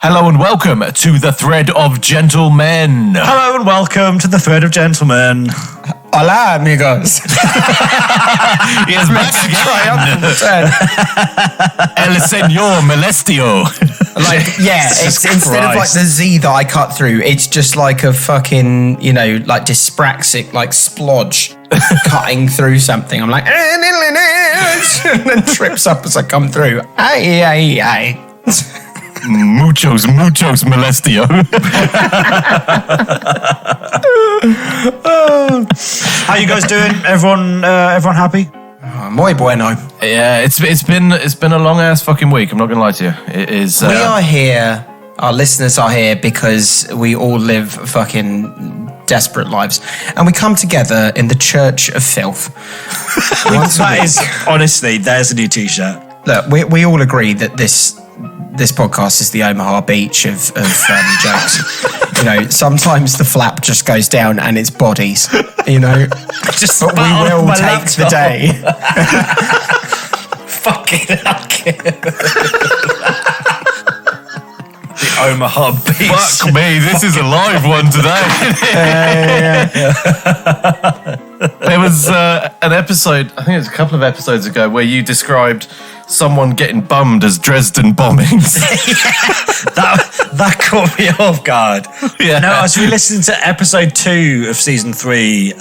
Hello and welcome to the Thread of Gentlemen. Hello and welcome to the Thread of Gentlemen. Hola, amigos. He is back again. El Señor Molestio. It's instead of like the Z that I cut through, it's just like a fucking, like dyspraxic, like splodge cutting through something. I'm like, and then trips up as I come through. Aye. Muchos molestio. How you guys doing? Everyone happy? Muy bueno. Yeah, it's been a long ass fucking week. I'm not gonna lie to you. It is. We are here. Our listeners are here because we all live fucking desperate lives, and we come together in the Church of Filth. That is honestly, there's a new T-shirt. Look, we all agree that this podcast is the Omaha Beach of jokes. Sometimes the flap just goes down and it's bodies, but we will take the day. Fucking hell. The Omaha Beach. Fuck me, this is a live one today. There was an episode, I think it was a couple of episodes ago, where you described someone getting bummed as Dresden bombings. That caught me off guard. Yeah. No, I was re-listening to episode 2 of season 3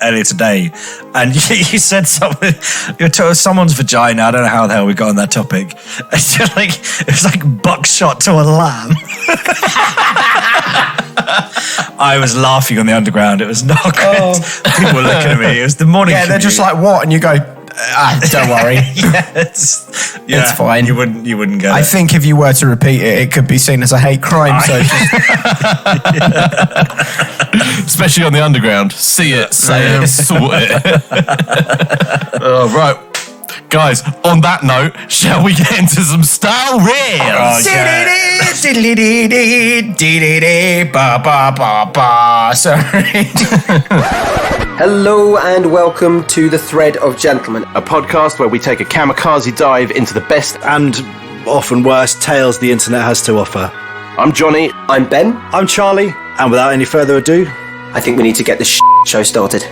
earlier today, and you said something. You told someone's vagina. I don't know how the hell we got on that topic. It's just like it was like buckshot to a lamb. I was laughing on the underground. It was not good. Oh. People were looking at me. It was the morning. Yeah, they're just like, what? And you go, don't worry. It's fine. You wouldn't get it. I think if you were to repeat it, it could be seen as a hate crime. Especially on the underground. See it, say it, sort it. Oh, right. Guys, on that note, shall we get into some style reels? Sorry. Hello and welcome to the Thread of Gentlemen, a podcast where we take a kamikaze dive into the best and often worst tales the internet has to offer. I'm Johnny. I'm Ben. I'm Charlie. And without any further ado, I think we need to get this show started.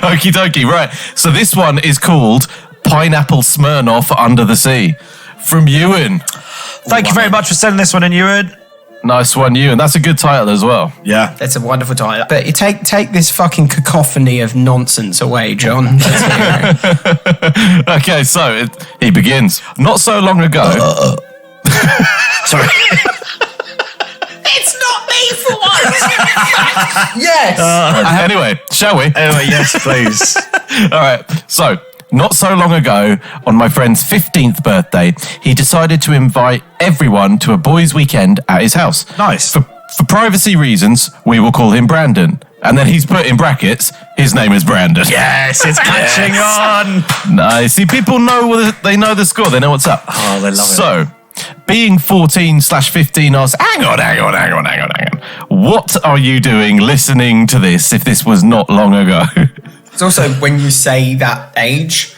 Okie dokie, right. So this one is called Pineapple Smirnoff Under the Sea from Ewan. Thank you very much for sending this one in, Ewan. Nice one, Ewan. That's a good title as well. Yeah. That's a wonderful title. But you take this fucking cacophony of nonsense away, John. Okay, so he begins. Not so long ago... Sorry. It's not me for once. Yes. Anyway, shall we? Anyway, yes, please. All right. So, not so long ago, on my friend's 15th birthday, he decided to invite everyone to a boys' weekend at his house. Nice. For privacy reasons, we will call him Brandon. And then he's put in brackets, his name is Brandon. Yes, it's catching on. Nice. See, people know, they know the score. They know what's up. Oh, they love it. So, being 14/15 asks, hang on. What are you doing listening to this if this was not long ago? It's also when you say that age,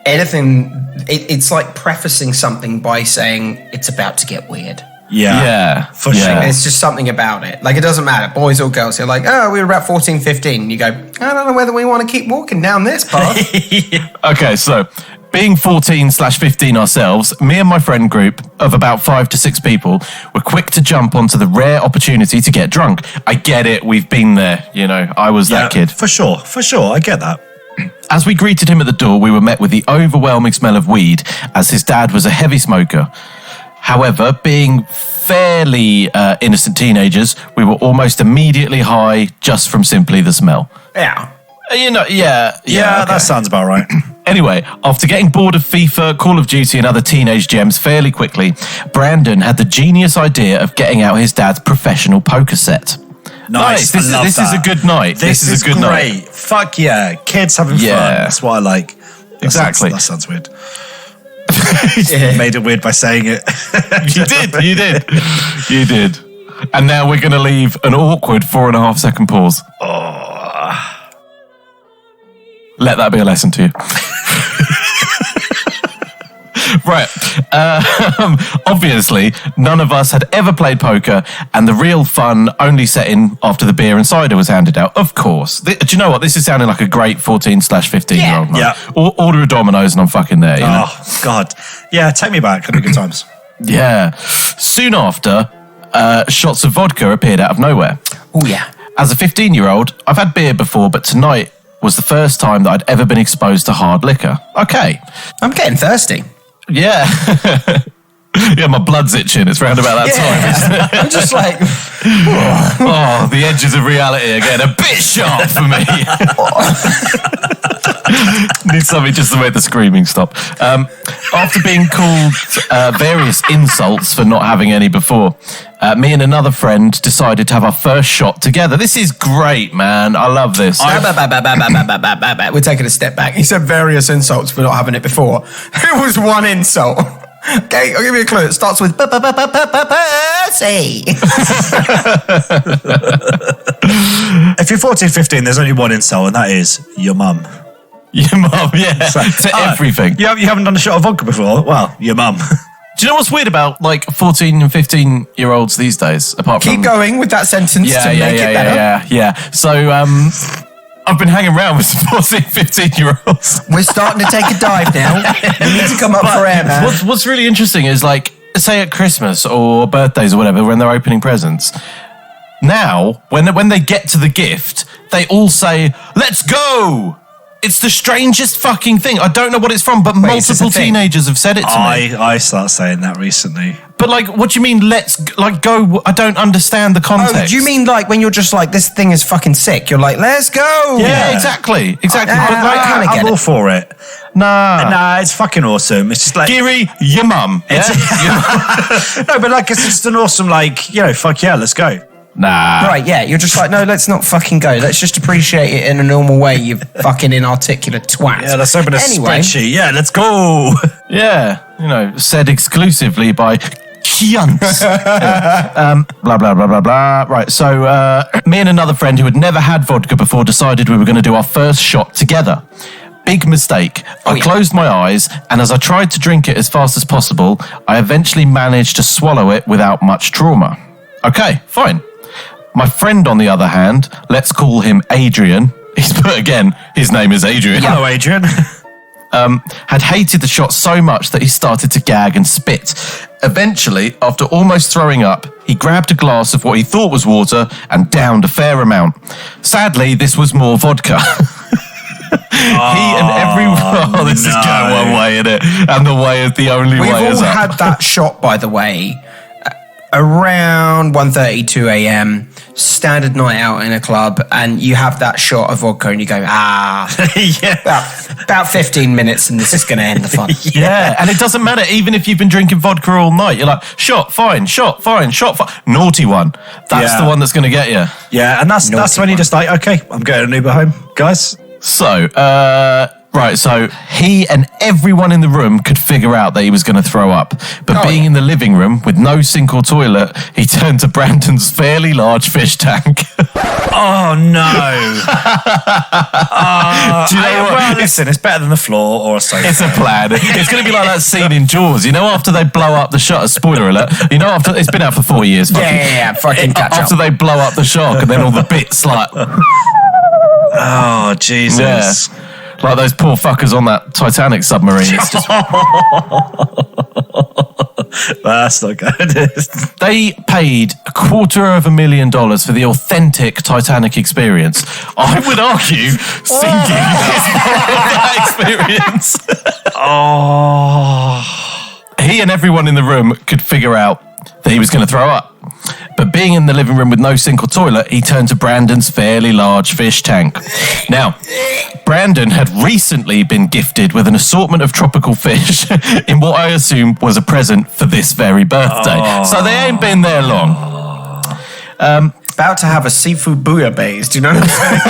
anything, it's like prefacing something by saying it's about to get weird. Yeah. For sure. It's just something about it. Like, it doesn't matter, boys or girls. You're like, oh, we were about 14, 15. And you go, I don't know whether we want to keep walking down this path. Okay, so... Being 14/15 ourselves, me and my friend group of about 5 to 6 people were quick to jump onto the rare opportunity to get drunk. I get it, we've been there, I was that kid. For sure, I get that. As we greeted him at the door, we were met with the overwhelming smell of weed, as his dad was a heavy smoker. However, being fairly innocent teenagers, we were almost immediately high just from simply the smell. Yeah. That sounds about right. Anyway, after getting bored of FIFA, Call of Duty and other teenage gems fairly quickly, Brandon had the genius idea of getting out his dad's professional poker set. Nice. This is a good night. This is a good great night. Fuck yeah. Kids having fun. That's what I like. Exactly. That sounds weird. Made it weird by saying it. You did. And now we're going to leave an awkward 4.5 second pause. Oh. Let that be a lesson to you. Right. Obviously, none of us had ever played poker, and the real fun only set in after the beer and cider was handed out. Of course. Do you know what? This is sounding like a great 14/15-year-old night. Yeah. Order a Domino's and I'm fucking there. You know? Oh, God. Yeah, take me back. It'll be good times. Yeah. Soon after, shots of vodka appeared out of nowhere. Oh, yeah. As a 15-year-old, I've had beer before, but tonight was the first time that I'd ever been exposed to hard liquor. Okay. I'm getting thirsty. Yeah. Yeah, my blood's itching. It's round about that time, isn't it? I'm just like... Oh, the edges of reality are getting a bit sharp for me. Need something just to make the screaming stop. After being called various insults for not having any before, me and another friend decided to have our first shot together. This is great, man. I love this. We're taking a step back. He said various insults for not having it before. It was one insult. Okay, I'll give you a clue. It starts with Percy. If you're 14, 15, there's only one insult, and that is your mum. Your mum, yeah. To everything. You haven't done a shot of vodka before? Well, your mum. Do you know what's weird about like 14 and 15-year-olds these days? Apart from Keep going with that sentence to make it better. Yeah. So I've been hanging around with some 14, 15-year-olds. We're starting to take a dive now. You need to come up for air, man. What's really interesting is, like, say at Christmas or birthdays or whatever, when they're opening presents, now, when they get to the gift, they all say, "Let's go!" It's the strangest fucking thing. I don't know what it's from, but multiple teenagers have said it to me. I started saying that recently. But, like, what do you mean, let's, like, go? I don't understand the context. Oh, do you mean, like, when you're just like, this thing is fucking sick, you're like, let's go? Yeah, exactly. But, like, I I'm all for it. Nah, it's fucking awesome. It's just like... Geary, your mum. Yeah? No, but, like, it's just an awesome, like, you know, fuck yeah, let's go. Nah. Right, yeah, you're just like, no, let's not fucking go. Let's just appreciate it in a normal way, you fucking inarticulate twat. Yeah, let's open a spreadsheet. Yeah, let's go. Yeah, you know, said exclusively by cunts. Blah, blah, blah, blah, blah. Right, so me and another friend who had never had vodka before decided we were going to do our first shot together. Big mistake. I closed my eyes, and as I tried to drink it as fast as possible, I eventually managed to swallow it without much trauma. Okay, fine. My friend, on the other hand, let's call him Adrian. He's put again, his name is Adrian. Hello, Adrian. Had hated the shot so much that he started to gag and spit. Eventually, after almost throwing up, he grabbed a glass of what he thought was water and downed a fair amount. Sadly, this was more vodka. He and everyone... Oh, this is going one way, isn't it? And the way is the only way is up. We've all had that shot, by the way, around 1:30, 2 a.m., standard night out in a club, and you have that shot of vodka and you go, about 15 minutes and this is going to end the fun. Yeah, and it doesn't matter, even if you've been drinking vodka all night, you're like, shot, fine, naughty one. That's the one that's going to get you. Yeah, and that's when you're just like, okay, I'm getting an Uber home, guys. So, so he and everyone in the room could figure out that he was going to throw up. But being in the living room with no sink or toilet, he turned to Brandon's fairly large fish tank. Oh, no. Do you know what? Well, listen, it's better than the floor or a sofa. It's a plan. It's going to be like that scene in Jaws. You know, after they blow up the shark, spoiler alert, you know, after it's been out for 40 years. Fucking catch up. After they blow up the shark and then all the bits like... Oh, Jesus. Yeah. Like those poor fuckers on that Titanic submarine. It's just... That's not good. They paid $250,000 for the authentic Titanic experience. I would argue sinking is part of that experience. He and everyone in the room could figure out that he was going to throw up. But being in the living room with no sink or toilet, he turned to Brandon's fairly large fish tank. Now, Brandon had recently been gifted with an assortment of tropical fish in what I assume was a present for this very birthday. So they ain't been there long. About to have a seafood bouillabaisse, do you know what I'm saying?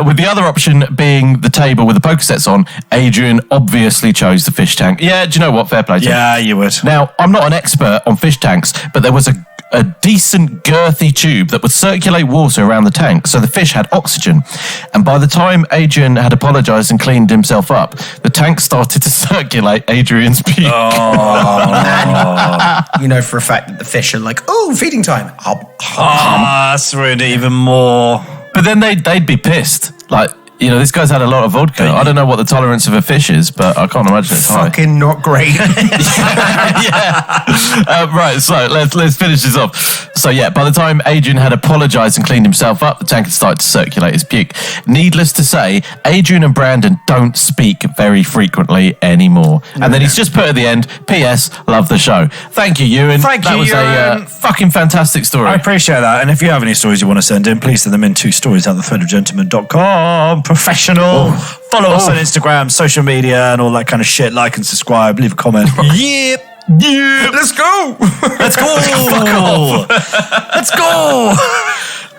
With the other option being the table with the poker sets on, Adrian obviously chose the fish tank. Yeah, do you know what? Fair play to him. Yeah, you would. Now, I'm not an expert on fish tanks, but there was a a decent girthy tube that would circulate water around the tank so the fish had oxygen. And by the time Adrian had apologised and cleaned himself up, the tank started to circulate Adrian's puke. You know for a fact that the fish are like, oh, feeding time. That's ruined it even more. But then they'd be pissed. Like, you know, this guy's had a lot of vodka. I don't know what the tolerance of a fish is, but I can't imagine it's high. Fucking not great. Right, so let's finish this off. So yeah, by the time Adrian had apologised and cleaned himself up, the tank had started to circulate his puke. Needless to say, Adrian and Brandon don't speak very frequently anymore. And then he's just put at the end, P.S. Love the show. Thank you, Ewan. That was a fucking fantastic story. I appreciate that. And if you have any stories you want to send in, please send them in to stories@thethreadofgentleman.com. Professional. Follow us on Instagram, social media, and all that kind of shit. Like and subscribe. Leave a comment. Yeah. Let's go. Let's go. Let's go.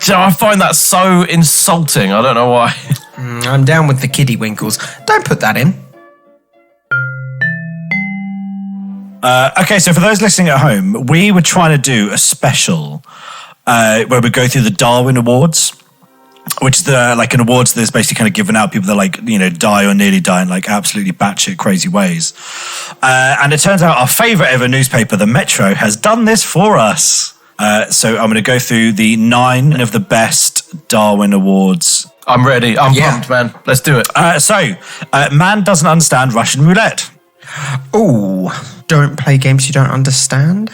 I find that so insulting. I don't know why. I'm down with the kiddie winkles. Don't put that in. Okay, so for those listening at home, we were trying to do a special where we go through the Darwin Awards, which is like an awards that's basically kind of given out people that like, you know, die or nearly die in like absolutely batshit crazy ways. And it turns out our favourite ever newspaper, the Metro, has done this for us. So I'm going to go through the 9 of the best Darwin Awards. I'm ready. I'm pumped, man. Let's do it. Man doesn't understand Russian roulette. Oh, don't play games you don't understand.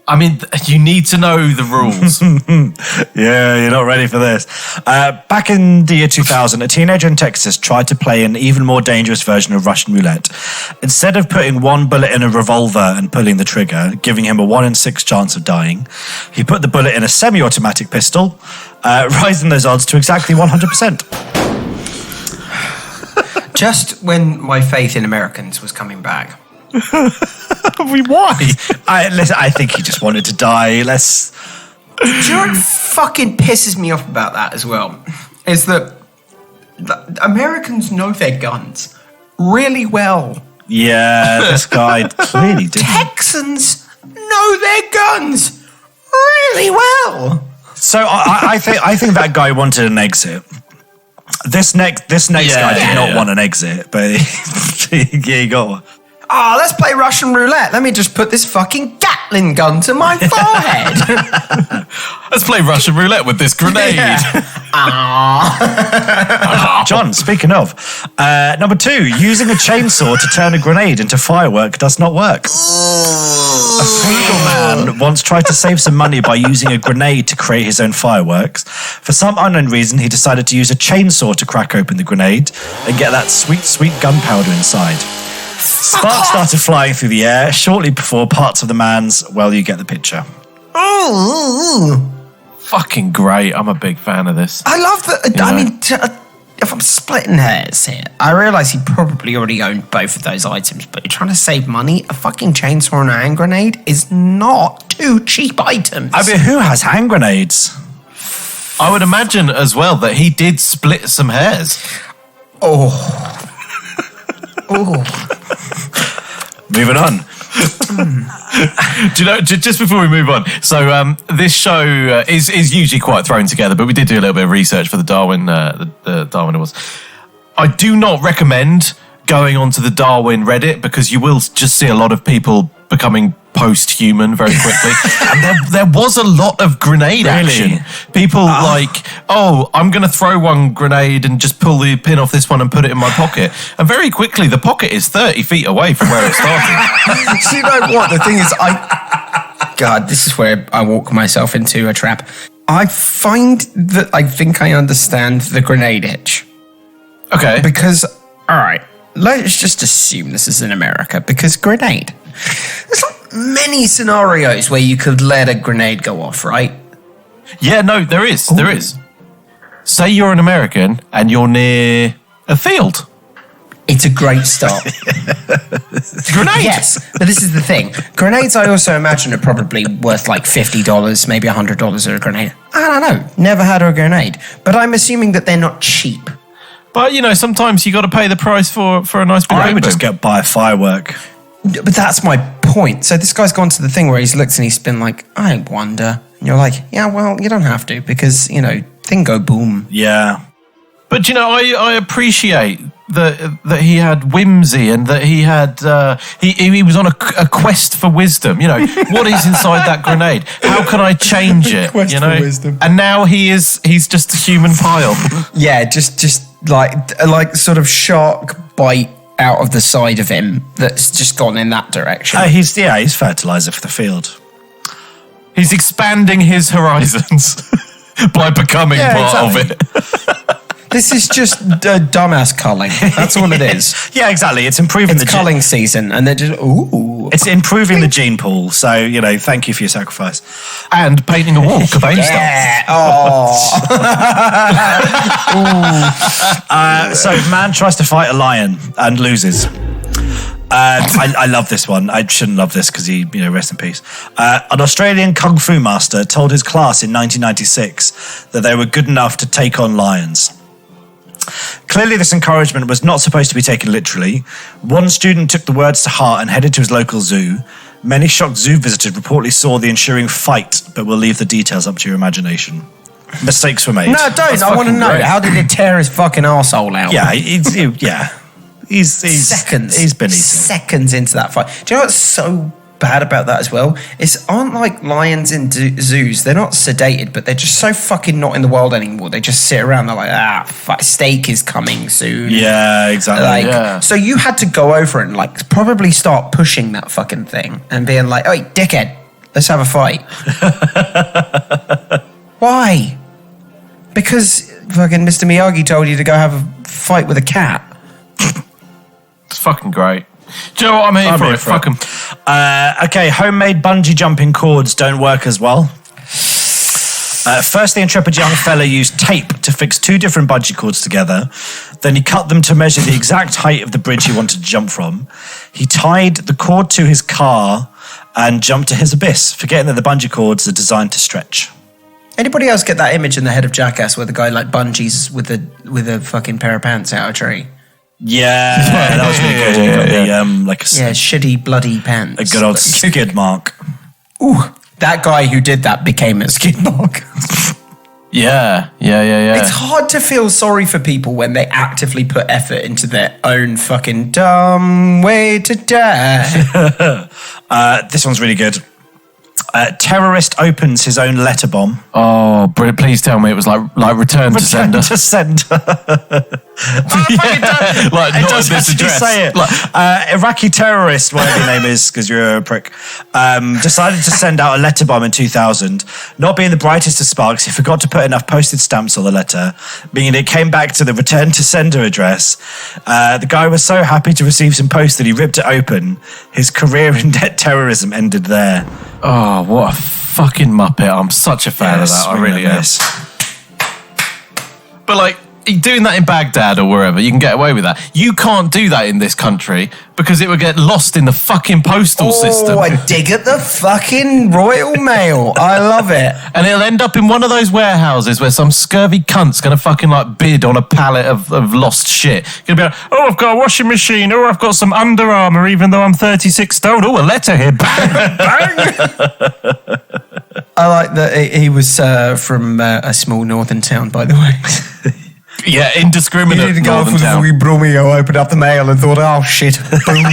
I mean, you need to know the rules. Yeah, you're not ready for this. Back in the year 2000, a teenager in Texas tried to play an even more dangerous version of Russian roulette. Instead of putting one bullet in a revolver and pulling the trigger, giving him a 1 in 6 chance of dying, he put the bullet in a semi-automatic pistol, rising those odds to exactly 100%. Just when my faith in Americans was coming back. Why? I think he just wanted to die. Do you know what fucking pisses me off about that as well? Is that Americans know their guns really well. Yeah, this guy clearly didn't. Texans know their guns really well. So I think that guy wanted an exit. This next guy did not want an exit, but he got one. Oh, let's play Russian roulette. Let me just put this fucking Gatling gun to my forehead. Let's play Russian roulette with this grenade. John, speaking of, number 2, using a chainsaw to turn a grenade into firework does not work. A frugal man once tried to save some money by using a grenade to create his own fireworks. For some unknown reason, he decided to use a chainsaw to crack open the grenade and get that sweet, sweet gunpowder inside. Sparks started flying through the air shortly before parts of the man's, well, you get the picture. Fucking great. I'm a big fan of this. I love that. I mean, if I'm splitting hairs here, I realise he probably already owned both of those items, but you're trying to save money. A fucking chainsaw and a hand grenade is not 2 cheap items. I mean, who has hand grenades? I would imagine as well that he did split some hairs. Oh. Moving on. Do you know, just before we move on, so this show is usually quite thrown together, but we did do a little bit of research for the Darwin Awards. I do not recommend going onto the Darwin Reddit because you will just see a lot of people becoming post-human very quickly. And there was a lot of grenade action. People like, I'm going to throw one grenade and just pull the pin off this one and put it in my pocket. And very quickly, the pocket is 30 feet away from where it started. So you know what? The thing is, God, this is where I walk myself into a trap. I find that I think I understand the grenade itch. Okay. Because, all right, let's just assume this is in America, because grenade. There's not many scenarios where you could let a grenade go off, right? Yeah, no, there is. Ooh. There is. Say you're an American and you're near a field. It's a great start. Grenade? Yes, but this is the thing. Grenades, I also imagine, are probably worth like $50, maybe $100 a grenade. I don't know. Never had a grenade. But I'm assuming that they're not cheap. But, you know, sometimes you got to pay the price for a nice grenade. I would just buy a firework. But that's my point. point. So this guy's gone to the thing where he's looked and he's been like, I wonder. And you're like, yeah, well, you don't have to because, thing go boom. Yeah. But, I appreciate that he had whimsy and that he had he was on a quest for wisdom. What is inside that grenade? How can I change it? Quest for wisdom. And now he's just a human pile. Yeah, just like sort of shark bite out of the side of him that's just gone in that direction. He's fertilizer for the field. He's expanding his horizons by becoming part of it. This is just dumbass culling. That's all it is. Yeah, exactly. It's improving It's culling season, and they're just It's improving the gene pool. So thank you for your sacrifice. And painting a wall, Cobain style. So man tries to fight a lion and loses. I love this one. I shouldn't love this because he, rest in peace. An Australian kung fu master told his class in 1996 that they were good enough to take on lions. Clearly, this encouragement was not supposed to be taken literally. One student took the words to heart and headed to his local zoo. Many shocked zoo visitors reportedly saw the ensuing fight, but we'll leave the details up to your imagination. Mistakes were made. No, don't. I want to know. great. How did it tear his fucking arsehole out? Yeah, he's seconds. He's been eaten. Seconds into that fight. Do you know what's so bad about that as well? Aren't like lions in zoos. They're not sedated, but they're just so fucking not in the world anymore. They just sit around. They're like, fuck, steak is coming soon. Yeah, exactly. So you had to go over and probably start pushing that fucking thing and being like, "Oi, dickhead, let's have a fight." Why? Because fucking Mr. Miyagi told you to go have a fight with a cat. It's fucking great. Do you know what I'm here for? Fuck 'em. Okay, homemade bungee jumping cords don't work as well. First, the intrepid young fella used tape to fix two different bungee cords together. Then he cut them to measure the exact height of the bridge he wanted to jump from. He tied the cord to his car and jumped to his abyss, forgetting that the bungee cords are designed to stretch. Anybody else get that image in the head of Jackass where the guy bungees with a fucking pair of pants out a tree? Yeah, that was really good. He got shitty bloody pants. a good old skid mark. Ooh, that guy who did that became a skid mark. Yeah. It's hard to feel sorry for people when they actively put effort into their own fucking dumb way to die. This one's really good. Terrorist opens his own letter bomb. Oh, please tell me it was like return to sender. Return to sender. Like It not does at this actually address. say it. Iraqi terrorist, whatever your name is, because you're a prick, decided to send out a letter bomb in 2000. Not being the brightest of sparks, he forgot to put enough postage stamps on the letter, meaning it came back to the return to sender address. The guy was so happy to receive some post that he ripped it open. His career in terrorism ended there. Oh, what a fucking muppet. I'm such a fan of that. I really am. But doing that in Baghdad or wherever, you can get away with that. You can't do that in this country because it would get lost in the fucking postal system. Oh, I dig at the fucking Royal Mail. I love it. And it'll end up in one of those warehouses where some scurvy cunt's going to fucking bid on a pallet of lost shit. You're going to be like, I've got a washing machine. I've got some Under Armour even though I'm 36 stone. A letter here. Bang, bang. I like that he was from a small northern town, by the way. Yeah, indiscriminate. He didn't go northern for the town. fucking Bromeo, opened up the mail and thought, oh shit, boom.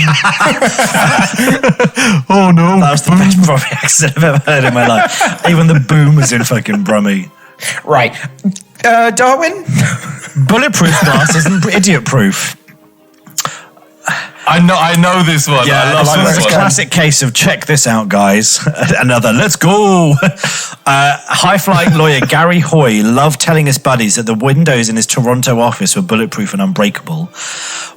Oh no. That was the best Brummy accent I've ever heard in my life. Even the boom was in fucking Brummy. Right. Darwin? Bulletproof glass isn't idiot-proof. I know this one. Yeah, I love this this one's a one. classic case of check this out, guys. Another, let's go. High-flying lawyer Gary Hoy loved telling his buddies that the windows in his Toronto office were bulletproof and unbreakable.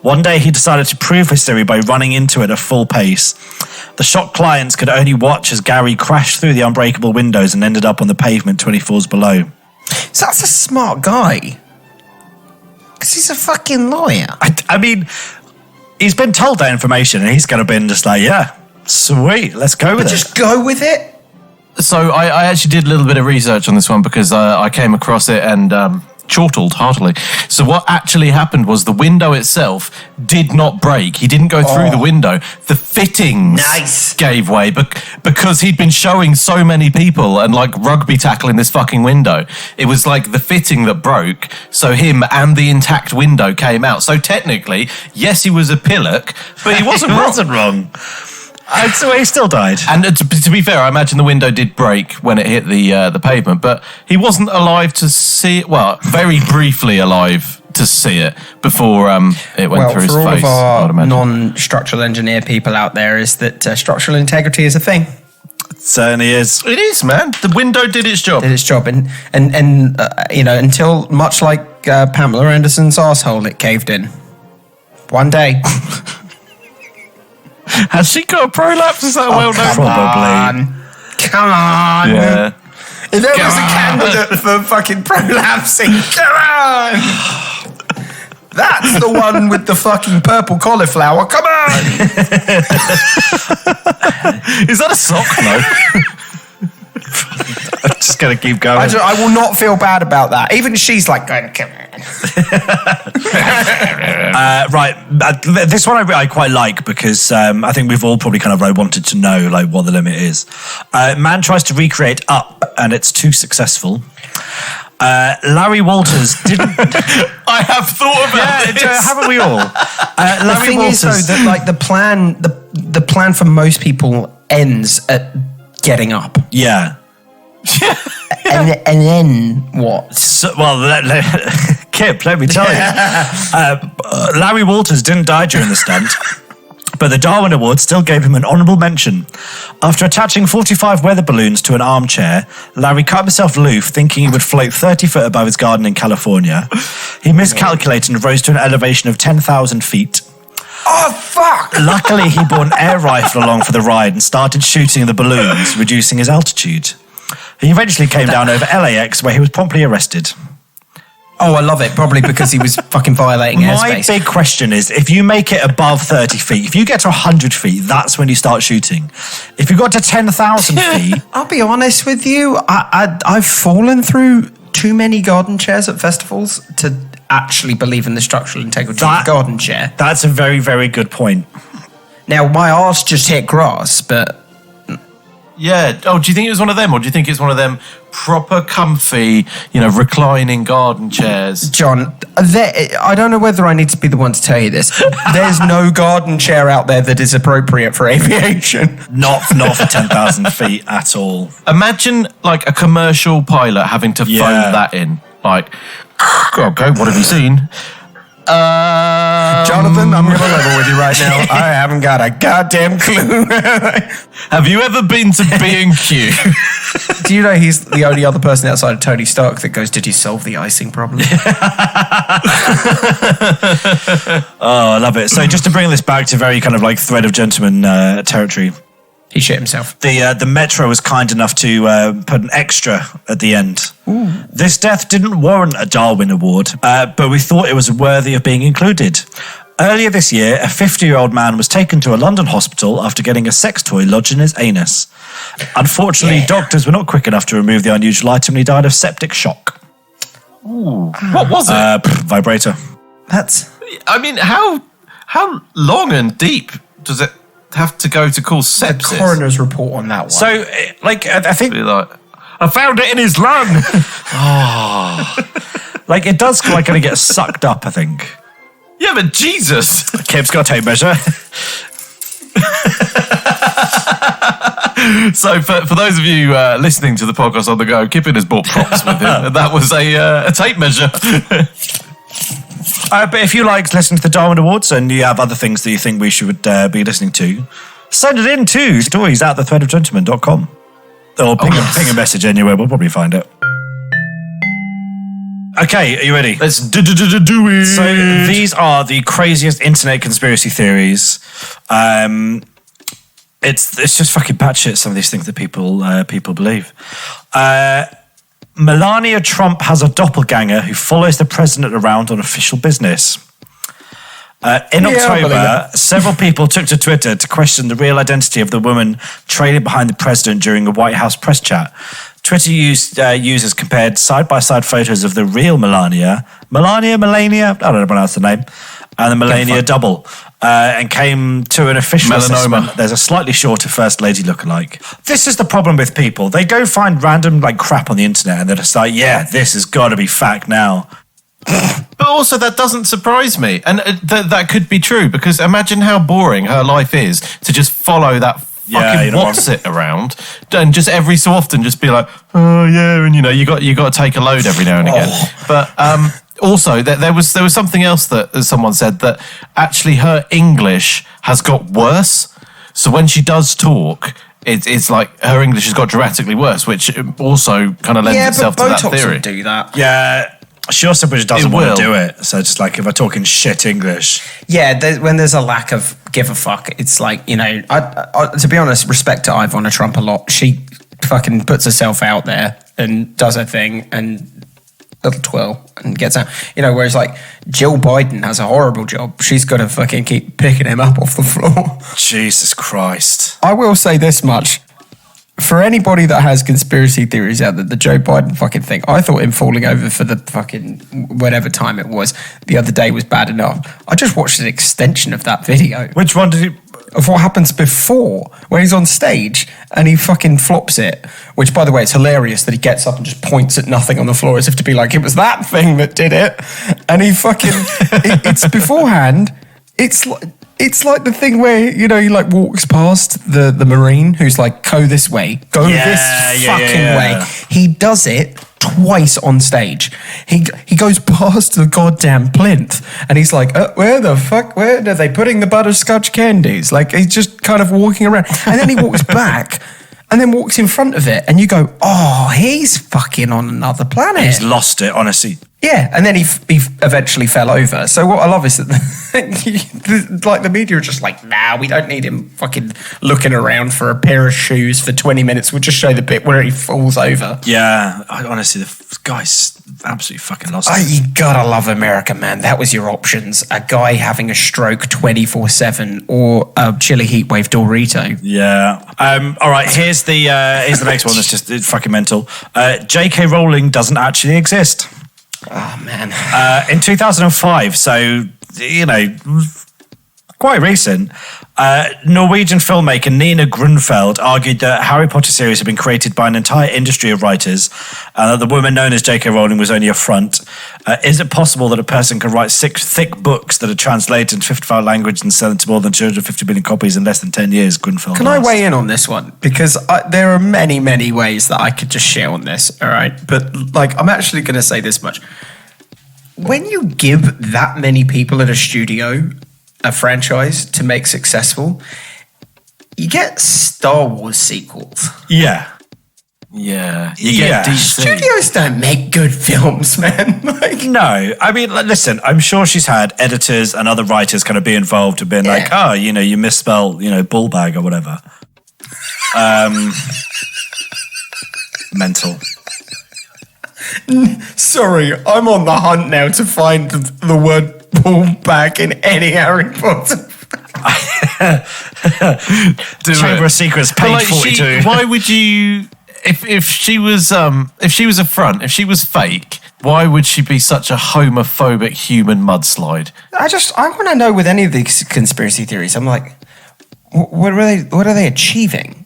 One day, he decided to prove his theory by running into it at full pace. The shocked clients could only watch as Gary crashed through the unbreakable windows and ended up on the pavement 20 floors below. So that's a smart guy. Because he's a fucking lawyer. I mean, he's been told that information and he's going to be just like, yeah, sweet, let's go with it. Just go with it. So I actually did a little bit of research on this one because I came across it and chortled heartily. So what actually happened was the window itself did not break. He didn't go through the window. The fittings gave way because he'd been showing so many people and like rugby tackling this fucking window. It was like the fitting that broke. So him and the intact window came out. So technically, yes, he was a pillock, but he wasn't wrong. Wasn't wrong. So he still died. And to be fair, I imagine the window did break when it hit the pavement, but he wasn't alive to see it. Well, very briefly alive to see it before it went through his face. Well, for all of our non-structural engineer people out there, is that structural integrity is a thing. It certainly is. It is, man. The window did its job. Did its job, and you know, until much like Pamela Anderson's arsehole, it caved in. One day. Has she got a prolapse? Is that well known? Probably. Come on. Yeah. If there was a candidate for fucking prolapsing, come on. That's the one with the fucking purple cauliflower. Come on. Is that a sock? No. I'm just going to keep going. I will not feel bad about that. Even she's like, going, come on. This one I quite like because I think we've all probably kind of wanted to know like what the limit is. Man tries to recreate Up and it's too successful. Larry Walters didn't. I have thought about this. Haven't we all? The thing is though that like the plan for most people ends at getting up. Yeah. And then what? So, Kip, let me tell you. Larry Walters didn't die during the stunt, but the Darwin Awards still gave him an honourable mention. After attaching 45 weather balloons to an armchair, Larry cut himself loose thinking he would float 30 foot above his garden in California. He miscalculated and rose to an elevation of 10,000 feet. Oh, fuck! Luckily, he brought an air rifle along for the ride and started shooting the balloons, reducing his altitude. He eventually came down over LAX, where he was promptly arrested. Oh, I love it. Probably because he was fucking violating airspace. My big question is, if you make it above 30 feet, if you get to 100 feet, that's when you start shooting. If you got to 10,000 feet... I'll be honest with you. I've fallen through too many garden chairs at festivals to actually believe in the structural integrity of the garden chair. That's a very, very good point. Now, my arse just hit grass, but... Yeah. Oh, do you think it was one of them, or do you think it's one of them proper comfy, reclining garden chairs? John, I don't know whether I need to be the one to tell you this. There's no garden chair out there that is appropriate for aviation. Not for 10,000 feet at all. Imagine like a commercial pilot having to phone that in. Like, okay, what have you seen? Jonathan, I'm going to level with you right now. I haven't got a goddamn clue. Have you ever been to B&Q? Do you know he's the only other person outside of Tony Stark that goes, did you solve the icing problem? Oh, I love it. So just to bring this back to very kind of like Thread of Gentlemen territory. He shit himself. The Metro was kind enough to put an extra at the end. Ooh. This death didn't warrant a Darwin Award, but we thought it was worthy of being included. Earlier this year, a 50-year-old man was taken to a London hospital after getting a sex toy lodged in his anus. Unfortunately, doctors were not quick enough to remove the unusual item and he died of septic shock. Ooh. What was it? Vibrator. I mean, how long and deep does it have to go to cause sepsis? The coroner's report on that one. So, I think... I found it in his lung. Like, it does kind of get sucked up, I think. Yeah, but Jesus. Kip's got a tape measure. So, for those of you listening to the podcast on the go, Kipin has brought props with him. And that was a tape measure. But if you like listening to the Darwin Awards and you have other things that you think we should be listening to, send it in to stories@thethreadofgentlemen.com. Or ping a message anywhere, we'll probably find it. Okay, are you ready? Let's do it. So these are the craziest internet conspiracy theories. It's just fucking batshit, some of these things that people believe. Melania Trump has a doppelganger who follows the president around on official business. In October, several people took to Twitter to question the real identity of the woman trailing behind the president during a White House press chat. Twitter users compared side-by-side photos of the real Melania, I don't know how to pronounce the name, and the Melania double, and came to an official assessment. There's a slightly shorter First Lady lookalike. This is the problem with people. They go find random crap on the internet and they're just like, yeah, this has got to be fact now. But also, that doesn't surprise me. And that could be true, because imagine how boring her life is to just follow that fucking what's it around, and just every so often just be like, oh yeah, and you got to take a load every now and again. But also, there was something else that someone said, that actually her English has got worse. So when she does talk, it's like her English has got dramatically worse, which also kind of lends itself to that theory. Would do that. Yeah. She also doesn't want to do it. So just if I'm talking shit English. Yeah, when there's a lack of give a fuck, it's like, I, to be honest, respect to Ivana Trump a lot. She fucking puts herself out there and does her thing and little twirl and gets out. Whereas Jill Biden has a horrible job. She's got to fucking keep picking him up off the floor. Jesus Christ. I will say this much. For anybody that has conspiracy theories out there, the Joe Biden fucking thing, I thought him falling over for the fucking whatever time it was the other day was bad enough. I just watched an extension of that video. Which one did you... Of what happens before, when he's on stage and he fucking flops it. Which, by the way, it's hilarious that he gets up and just points at nothing on the floor as if to be like, it was that thing that did it. And he fucking... it's beforehand... It's like the thing where, he walks past the Marine who's like, go this way, go this fucking way. He does it twice on stage. He goes past the goddamn plinth and he's like, where are they putting the butterscotch candies? He's just kind of walking around. And then he walks back and then walks in front of it and you go, oh, he's fucking on another planet. He's lost it, honestly. Yeah, and then he eventually fell over. So what I love is that the media are just like, nah, we don't need him fucking looking around for a pair of shoes for 20 minutes. We'll just show the bit where he falls over. Yeah, honestly, the guy's absolutely fucking lost it. You gotta love America, man. That was your options. A guy having a stroke 24/7 or a chili heatwave Dorito. Yeah. All right, here's the next one that's just fucking mental. J.K. Rowling doesn't actually exist. Oh, man. In 2005, so, quite recent, Norwegian filmmaker Nina Grunfeld argued that Harry Potter series had been created by an entire industry of writers and that the woman known as J.K. Rowling was only a front. Is it possible that a person can write 6 thick books that are translated into 55 languages and sell them to more than 250 million copies in less than 10 years, Grunfeld Can I weigh in on this one? Because there are many, many ways that I could just share on this, all right? But, I'm actually going to say this much. When you give that many people at a studio a franchise to make successful, you get Star Wars sequels. Yeah. Yeah. You get DC. Studios don't make good films, man. No. I mean, listen, I'm sure she's had editors and other writers kind of be involved and been like, oh, you misspell, bull bag or whatever. Mental. Sorry, I'm on the hunt now to find the word ball bag in any Harry Potter. Chamber of Secrets, page 42. Why would you? If she was a front, if she was fake, why would she be such a homophobic human mudslide? I want to know with any of these conspiracy theories. I'm like, what are they achieving?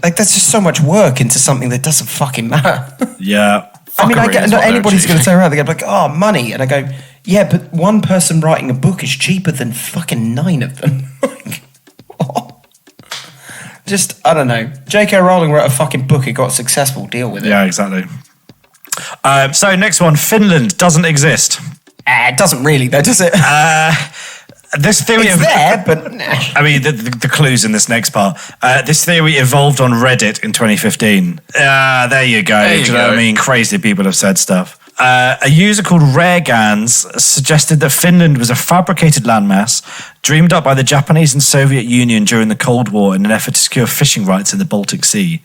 That's just so much work into something that doesn't fucking matter. Yeah. I mean, anybody's going to say, right, they're going to be like, oh, money. And I go, yeah, but one person writing a book is cheaper than fucking 9 of them. Just, I don't know. J.K. Rowling wrote a fucking book. It got successful. Deal with it. Yeah, exactly. So next one, Finland doesn't exist. It doesn't really, though, does it? This theory it's there, but I mean, the clues in this next part. This theory evolved on Reddit in 2015. There you go. Do you know what I mean? Crazy people have said stuff. A user called Raregans suggested that Finland was a fabricated landmass dreamed up by the Japanese and Soviet Union during the Cold War in an effort to secure fishing rights in the Baltic Sea.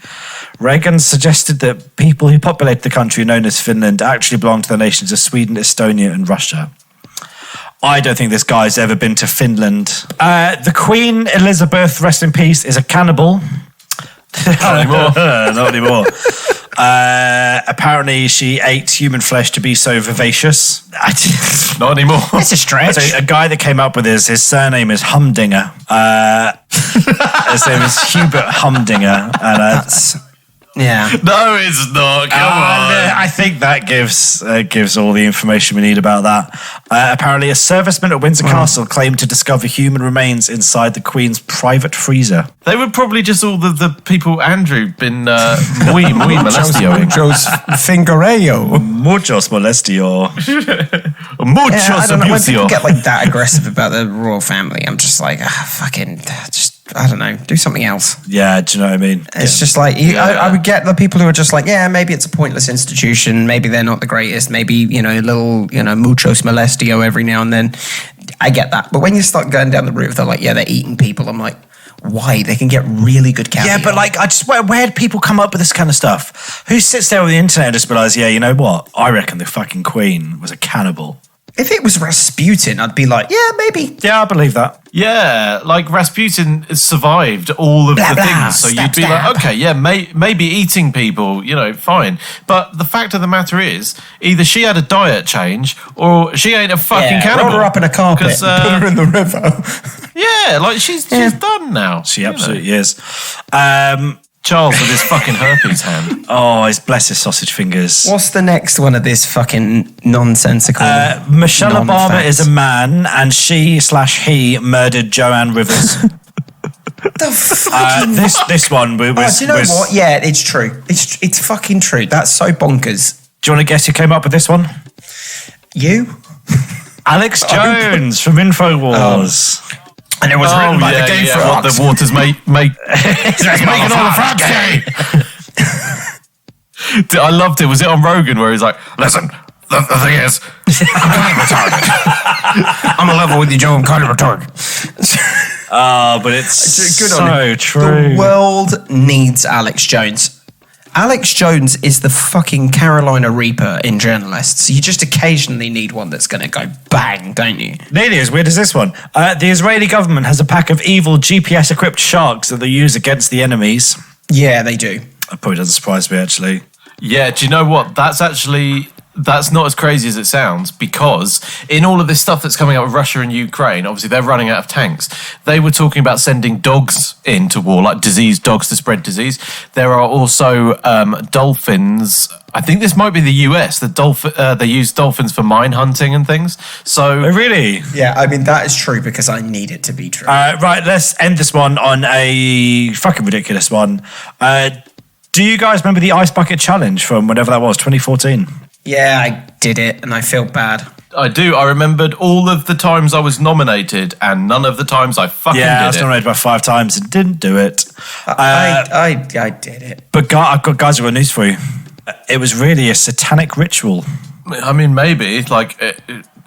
Raregans suggested that people who populated the country known as Finland actually belonged to the nations of Sweden, Estonia, and Russia. I don't think this guy's ever been to Finland. The Queen Elizabeth, rest in peace, is a cannibal. Not anymore. Not anymore. Apparently, she ate human flesh to be so vivacious. Not anymore. It's a stretch. So a guy that came up with this, his surname is Humdinger. His name is Hubert Humdinger. And Yeah. No, it's not. Come on. I think that gives all the information we need about that. Apparently, a serviceman at Windsor Castle claimed to discover human remains inside the Queen's private freezer. They were probably just all the people Andrew been muy molestioing. Muchos fingereo. Muchos molestio. Muchos I don't know, when abusio. people get like that aggressive about the royal family, I'm just like, I don't know, do something else. Yeah, do you know what I mean? It's just like, I would get the people who are just like, yeah, maybe it's a pointless institution. Maybe they're not the greatest. Maybe, a little, muchos molestio every now and then. I get that. But when you start going down the route of they're like, yeah, they're eating people, I'm like, why? They can get really good caviar. Yeah, but like, where do people come up with this kind of stuff? Who sits there on the internet and just realize, yeah, you know what? I reckon the fucking Queen was a cannibal. If it was Rasputin, I'd be like, yeah, maybe. Yeah, I believe that. Yeah, like Rasputin survived all of Blah, the blah, things. So stab, you'd be stab. like, okay, yeah, maybe eating people, fine. But the fact of the matter is, either she had a diet change or she ain't a fucking cannibal. Roll her up in a carpet 'Cause, and put her in the river. Yeah, like she's done now. She absolutely is. Charles with his fucking herpes hand. Oh, bless his sausage fingers. What's the next one of this fucking nonsensical? Michelle Obama non-facts? is a man, and she/he murdered Joanne Rivers. The fucking this one was. do you know what? Yeah, it's true. It's fucking true. That's so bonkers. Do you want to guess who came up with this one? You? Alex Jones from Infowars. And it was written by the gay what frogs. the water's make it's making all the frogs gay. I loved it. Was it on Rogan where he's like, listen, the thing is, I'm kind of retarded. I'm a level with you, Joe. I'm kind of retarded. But it's Good so on him. true. The world needs Alex Jones. Alex Jones is the fucking Carolina Reaper in journalists. You just occasionally need one that's going to go bang, don't you? Nearly as weird as this one. The Israeli government has a pack of evil GPS-equipped sharks that they use against the enemies. Yeah, they do. That probably doesn't surprise me, actually. Yeah, do you know what? That's not as crazy as it sounds, because in all of this stuff that's coming out with Russia and Ukraine, obviously they're running out of tanks. They were talking about sending dogs into war, like diseased dogs to spread disease. There are also dolphins. I think this might be the US. They use dolphins for mine hunting and things. So Really? Yeah, I mean, that is true because I need it to be true. Right, let's end this one on a fucking ridiculous one. Do you guys remember the Ice Bucket Challenge from whenever that was, 2014? Yeah, I did it and I feel bad. I do. I remembered all of the times I was nominated and none of the times I fucking I did was it. nominated about 5 times and didn't do it. I did it. But I've got news for you. It was really a satanic ritual. I mean, maybe. Like,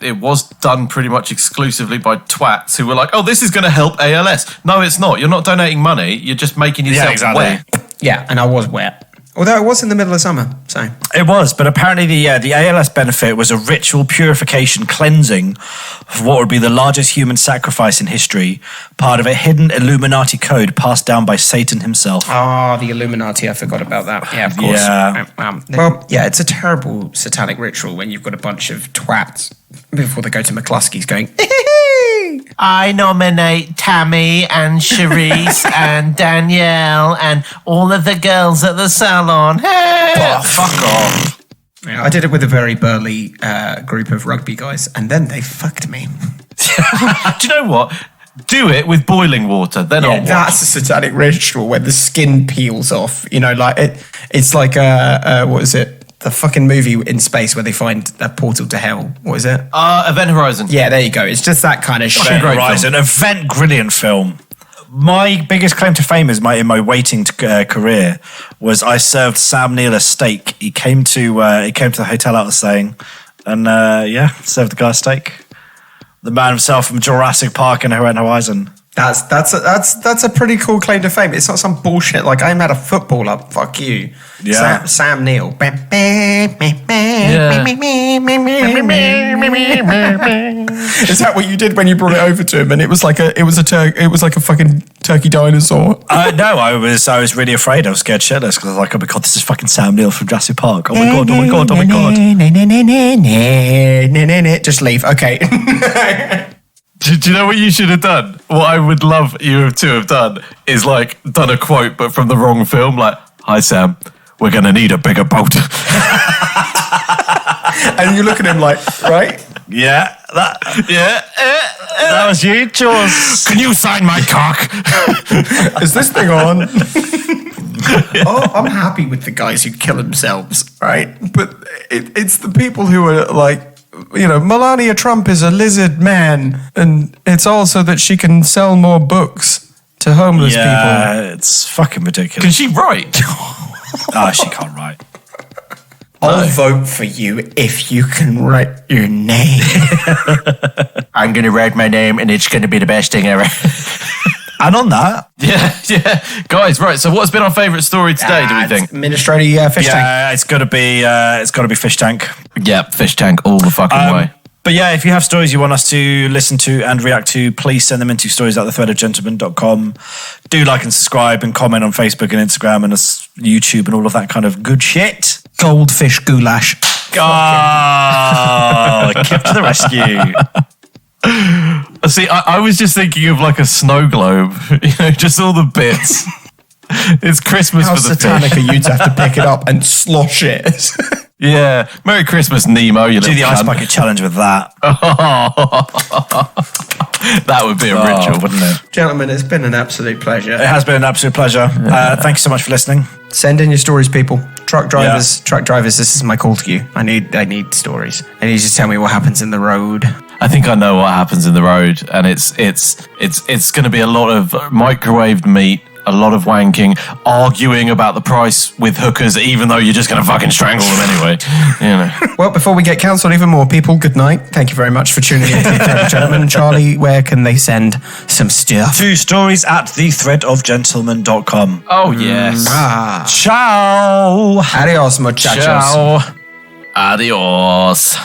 it was done pretty much exclusively by twats who were like, oh, this is going to help ALS. No, it's not. You're not donating money. You're just making yourself wet. Yeah, and I was wet. Although it was in the middle of summer, so. It was, but apparently the ALS benefit was a ritual purification cleansing of what would be the largest human sacrifice in history, part of a hidden Illuminati code passed down by Satan himself. Oh, the Illuminati, I forgot about that. Yeah, of course. Yeah. Well, yeah, it's a terrible satanic ritual when you've got a bunch of twats before they go to McCluskey's going, I nominate Tammy and Charisse and Danielle and all of the girls at the salon. Hey! oh, fuck off. Yeah, I did it with a very burly group of rugby guys, and then they fucked me. Do you know what? Do it with boiling water. Then I'll watch. That's a satanic ritual when the skin peels off. You know, like it's like what is it? The fucking movie in space where they find a portal to hell. What is it? Event Horizon. Yeah, there you go. It's just that kind of shit. Event Horizon, brilliant film. My biggest claim to fame in my waiting career was I served Sam Neill a steak. He came to the hotel I was staying, and served the guy a steak. The man himself from Jurassic Park and Event Horizon. That's a pretty cool claim to fame. It's not some bullshit like I'm at a footballer. Fuck you. Yeah. Sam Neill. Is that what you did when you brought it over to him? And it was like a fucking turkey dinosaur. No, I was really afraid. I was scared shitless because I was like, oh my god, this is fucking Sam Neill from Jurassic Park. Oh my god, oh my god, oh my god. Just leave. Okay. Do you know what you should have done? What I would love you to have done is like done a quote, but from the wrong film. Like, "Hi Sam, we're gonna need a bigger boat." And you look at him like, right? Yeah, that was you, Jaws. Can you sign my cock? Is this thing on? Oh, I'm happy with the guys who kill themselves, right? But it's the people who are like, you know, Melania Trump is a lizard man, and it's also that she can sell more books to homeless people. Yeah, it's fucking ridiculous. Can she write? She can't write. I'll vote for you if you can write your name. I'm going to write my name, and it's going to be the best thing ever. And on that, yeah. Guys, right, so what's been our favourite story today, do we think? Minestrone fish tank. Yeah, it's got to be Fish Tank. Yeah, fish tank all the fucking way. But yeah, if you have stories you want us to listen to and react to, please send them into stories@thethreadofgentleman.com. Do like and subscribe and comment on Facebook and Instagram and YouTube and all of that kind of good shit. Goldfish goulash. Oh, kept to the rescue. See, I was just thinking of like a snow globe, you know, just all the bits. It's Christmas How for the satanic fish. are you to have to pick it up and slosh it? Yeah. Merry Christmas, Nemo, you Do little the ice cunt. bucket challenge with that. That would be a ritual, wouldn't it? Gentlemen, it's been an absolute pleasure. It has been an absolute pleasure. Thank you so much for listening. Send in your stories, people. Truck drivers, this is my call to you. I need stories. I need you to tell me what happens in the road. I think I know what happens in the road, and it's going to be a lot of microwaved meat, a lot of wanking, arguing about the price with hookers, even though you're just going to fucking strangle them anyway. You know. Well, before we get cancelled even more, people, good night. Thank you very much for tuning in to The Thread of Gentleman. Charlie, where can they send some stuff? To stories@thethreadofgentleman.com. Oh yes. Ciao. Adios, muchachos. Ciao. Adios.